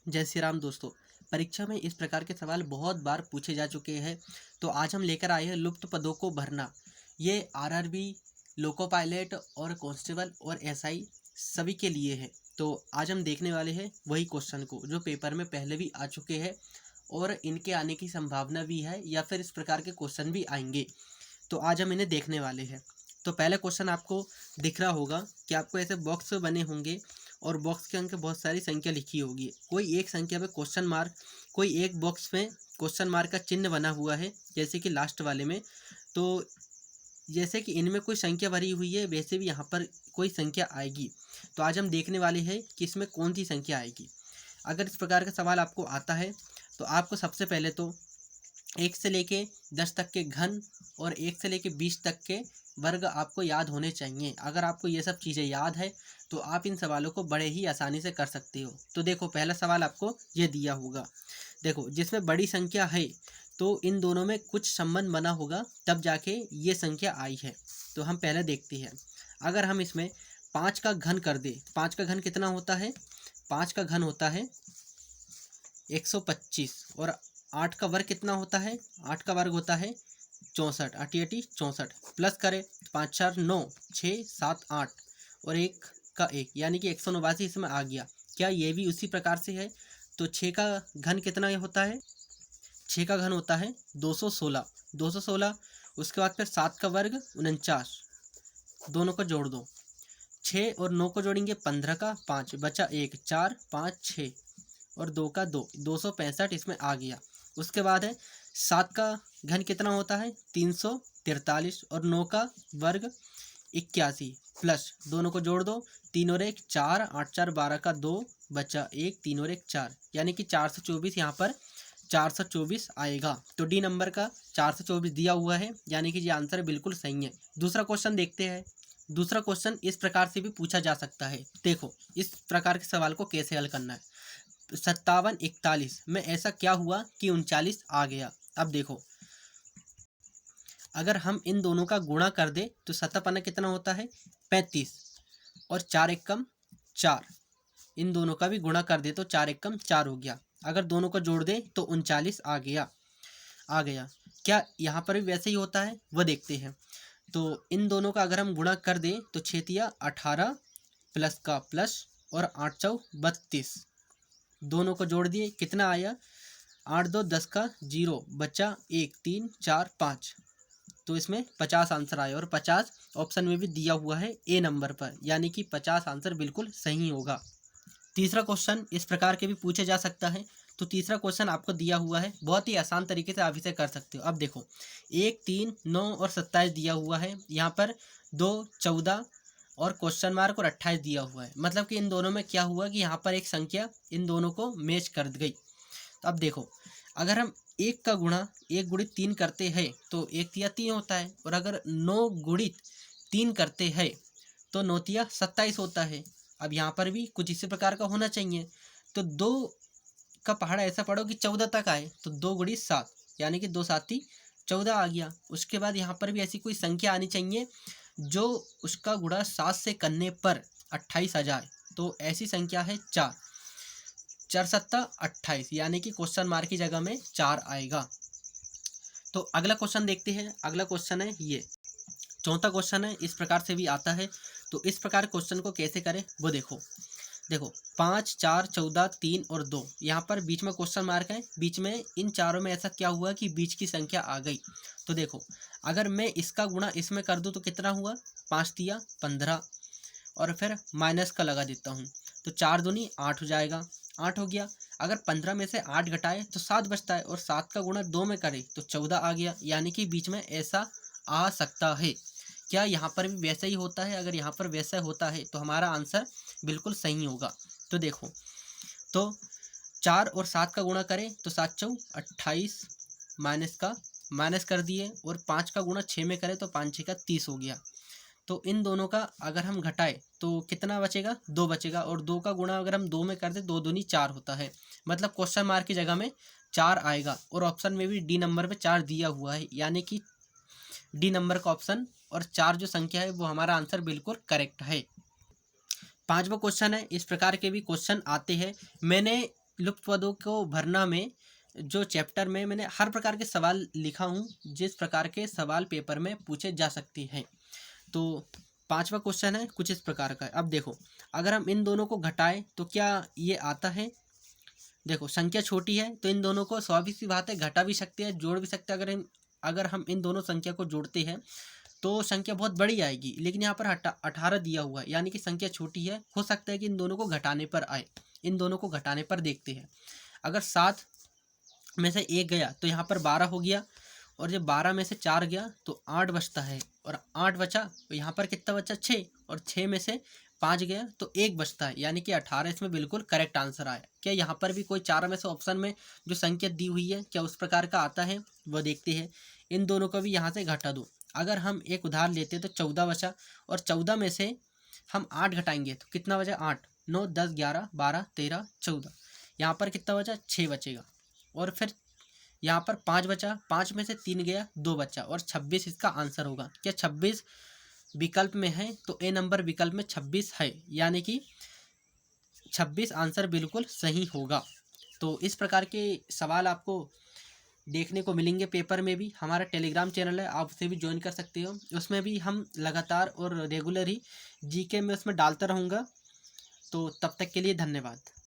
जय श्री राम दोस्तों। परीक्षा में इस प्रकार के सवाल बहुत बार पूछे जा चुके हैं। तो आज हम लेकर आए हैं लुप्त पदों को भरना। ये आरआरबी, लोको पायलट और कांस्टेबल और एसआई सभी के लिए है। तो आज हम देखने वाले हैं वही क्वेश्चन को जो पेपर में पहले भी आ चुके हैं और इनके आने की संभावना भी है, या फिर इस प्रकार के क्वेश्चन भी आएंगे। तो आज हम इन्हें देखने वाले हैं। तो पहला क्वेश्चन आपको दिख रहा होगा कि आपको ऐसे बॉक्स बने होंगे और बॉक्स के अंक बहुत सारी संख्या लिखी होगी। कोई एक संख्या पे क्वेश्चन मार्क, कोई एक बॉक्स में क्वेश्चन मार्क का चिन्ह बना हुआ है, जैसे कि लास्ट वाले में। तो जैसे कि इनमें कोई संख्या भरी हुई है, वैसे भी यहाँ पर कोई संख्या आएगी। तो आज हम देखने वाले हैं कि इसमें कौन सी संख्या आएगी। अगर इस प्रकार का सवाल आपको आता है तो आपको सबसे पहले तो 1 से लेके 10 तक के घन और 1 से लेके 20 तक के वर्ग आपको याद होने चाहिए। अगर आपको ये सब चीज़ें याद है तो आप इन सवालों को बड़े ही आसानी से कर सकते हो। तो देखो, पहला सवाल आपको ये दिया होगा। देखो, जिसमें बड़ी संख्या है तो इन दोनों में कुछ संबंध बना होगा, तब जाके ये संख्या आई है। तो हम पहले देखते हैं। अगर हम इसमें 5 का घन कर दे, 5 का घन कितना होता है? 5 का घन होता है 125। और 8 का वर्ग कितना होता है? 8 का वर्ग होता है 64। 8 8 64 प्लस करें तो 5 4 9 6 7 8 और 1 का 1 यानी कि 189 इसमें आ गया। क्या ये भी उसी प्रकार से है? तो 6 का घन कितना होता है? 6 का घन होता है 216। 216 उसके बाद फिर 7 का वर्ग 49, दोनों को जोड़ दो। 6 और 9 को जोड़ेंगे 15 का 5 बचा 1, 4 5 6 और 2 का 2, 265 इसमें आ गया। उसके बाद है 7 का घन कितना होता है? 343 और 9 का वर्ग 81 प्लस दोनों को जोड़ दो। 3 और 1 4, 8 4 12 का 2 बचा 1, 3 और 1 4 यानी कि 424। यहाँ पर 424 आएगा। तो डी नंबर का 424 दिया हुआ है, यानी कि ये आंसर बिल्कुल सही है। दूसरा क्वेश्चन देखते हैं। दूसरा क्वेश्चन इस प्रकार से भी पूछा जा सकता है। देखो, इस प्रकार के सवाल को कैसे हल करना है। 57 41 में ऐसा क्या हुआ कि 39 आ गया। अब देखो, अगर हम इन दोनों का गुणा कर दे तो 57 कितना होता है? 35 और 4 एकम 4। इन दोनों का भी गुणा कर दे तो 4 एकम 4 हो गया। अगर दोनों को जोड़ दे तो 39 आ गया। क्या यहाँ पर भी वैसे ही होता है? वह देखते हैं। तो इन दोनों का अगर हम गुणा कर दें तो 6 तिया 18 प्लस का प्लस और 8 चौ 32, दोनों को जोड़ दिए कितना आया? 8 2 10 का 0 बचा 1 3 4 5। तो इसमें 50 आंसर आया और 50 ऑप्शन में भी दिया हुआ है ए नंबर पर, यानी कि 50 आंसर बिल्कुल सही होगा। तीसरा क्वेश्चन इस प्रकार के भी पूछे जा सकता है। तो तीसरा क्वेश्चन आपको दिया हुआ है, बहुत ही आसान तरीके से आप इसे कर सकते हो। अब देखो, 1 3 9 और 27 दिया हुआ है। यहाँ पर 2 14 और क्वेश्चन मार्क और 28 दिया हुआ है। मतलब कि इन दोनों में क्या हुआ कि यहाँ पर एक संख्या इन दोनों को मैच कर गई। तो अब देखो, अगर हम 1 का गुणा 1 गुणित 3 करते हैं तो 1 तिया 3 होता है, और अगर 9 गुणित 3 करते हैं तो 9 तिया 27 होता है। अब यहाँ पर भी कुछ इसी प्रकार का होना चाहिए। तो 2 का पहाड़ा ऐसा पढ़ो कि 14 तक आए, तो 2 गुणित 7 यानी कि 2 7 14 आ गया। उसके बाद यहाँ पर भी ऐसी कोई संख्या आनी चाहिए जो उसका गुणा 7 से करने पर 28 आ जाए। तो ऐसी संख्या है 4। 4 सत्ता 28 यानी कि क्वेश्चन मार्क की जगह में 4 आएगा। तो अगला क्वेश्चन देखते हैं। अगला क्वेश्चन है ये, चौथा क्वेश्चन है। इस प्रकार से भी आता है। तो इस प्रकार क्वेश्चन को कैसे करें वो देखो। देखो, 5 4 14 3 और 2, यहाँ पर बीच में क्वेश्चन मार्क है। बीच में इन चारों में ऐसा क्या हुआ कि बीच की संख्या आ गई। तो देखो, अगर मैं इसका गुणा इसमें कर दूं तो कितना हुआ? 5 तिया 15 और फिर माइनस का लगा देता हूँ तो 4 दूनी 8 हो जाएगा। 8 हो गया। अगर 15 में से 8 घटाए तो 7 बचता है, और 7 का गुणा 2 में करें तो 14 आ गया। यानी कि बीच में ऐसा आ सकता है। क्या यहाँ पर भी वैसा ही होता है? अगर यहाँ पर वैसा होता है तो हमारा आंसर बिल्कुल सही होगा। तो देखो, तो 4 और 7 का गुणा करें तो 7 चौ 28 माइनस कर दिए, और 5 का गुणा 6 में करें तो 5 6 का 30 हो गया। तो इन दोनों का अगर हम घटाए तो कितना बचेगा? 2 बचेगा। और 2 का गुणा अगर हम 2 में कर दे, 2 दूनी 4 होता है। मतलब क्वेश्चन मार्क की जगह में 4 आएगा। और ऑप्शन में भी डी नंबर पे 4 दिया हुआ है, यानी कि डी नंबर का ऑप्शन और 4 जो संख्या है वो हमारा आंसर बिल्कुल करेक्ट है। पांचवा क्वेश्चन है। इस प्रकार के भी क्वेश्चन आते हैं। मैंने लुप्त पदों को भरना में जो चैप्टर में मैंने हर प्रकार के सवाल लिखा हूँ, जिस प्रकार के सवाल पेपर में पूछे जा सकते हैं। तो 5वां क्वेश्चन है कुछ इस प्रकार का है। अब देखो, अगर हम इन दोनों को घटाएं तो क्या ये आता है? देखो, संख्या छोटी है तो इन दोनों को स्वाभाविक सी बात है घटा भी सकते हैं, जोड़ भी सकते हैं। अगर हम इन दोनों संख्या को जोड़ते हैं तो संख्या बहुत बड़ी आएगी, लेकिन यहाँ पर 18 दिया हुआ है, यानी कि संख्या छोटी है। हो सकता है कि इन दोनों को घटाने पर आए। इन दोनों को घटाने पर देखते हैं। अगर 7 में से 1 गया तो यहाँ पर 12 हो गया, और जब 12 में से 4 गया तो 8 बचता है, और 8 बचा तो यहाँ पर कितना बचा? 6, और 6 में से 5 गया तो 1 बचता है, यानी कि 18 इसमें बिल्कुल करेक्ट आंसर आया। क्या यहाँ पर भी कोई 4 में से ऑप्शन में जो संख्या दी हुई है क्या उस प्रकार का आता है, वह देखते हैं। इन दोनों को भी यहाँ से घटा दो। अगर हम एक उदाहरण लेते तो 14 बचा, और 14 में से हम 8 घटाएंगे तो कितना बचा? 8, 9, 10, 11, 12, 13, 14। यहाँ पर कितना बचा? 6 बचेगा। और फिर यहाँ पर 5 बचा, 5 में से 3 गया, 2 बचा, और 26 इसका आंसर होगा। क्या 26 विकल्प में है? तो ए नंबर विकल्प में 26 है, यानी कि 26 आंसर बिल्कुल सही होगा। तो इस प्रकार के सवाल आपको देखने को मिलेंगे पेपर में भी। हमारा टेलीग्राम चैनल है, आप उसे भी ज्वाइन कर सकते हो। उसमें भी हम लगातार और रेगुलर ही जीके में उसमें डालता रहूँगा। तो तब तक के लिए धन्यवाद।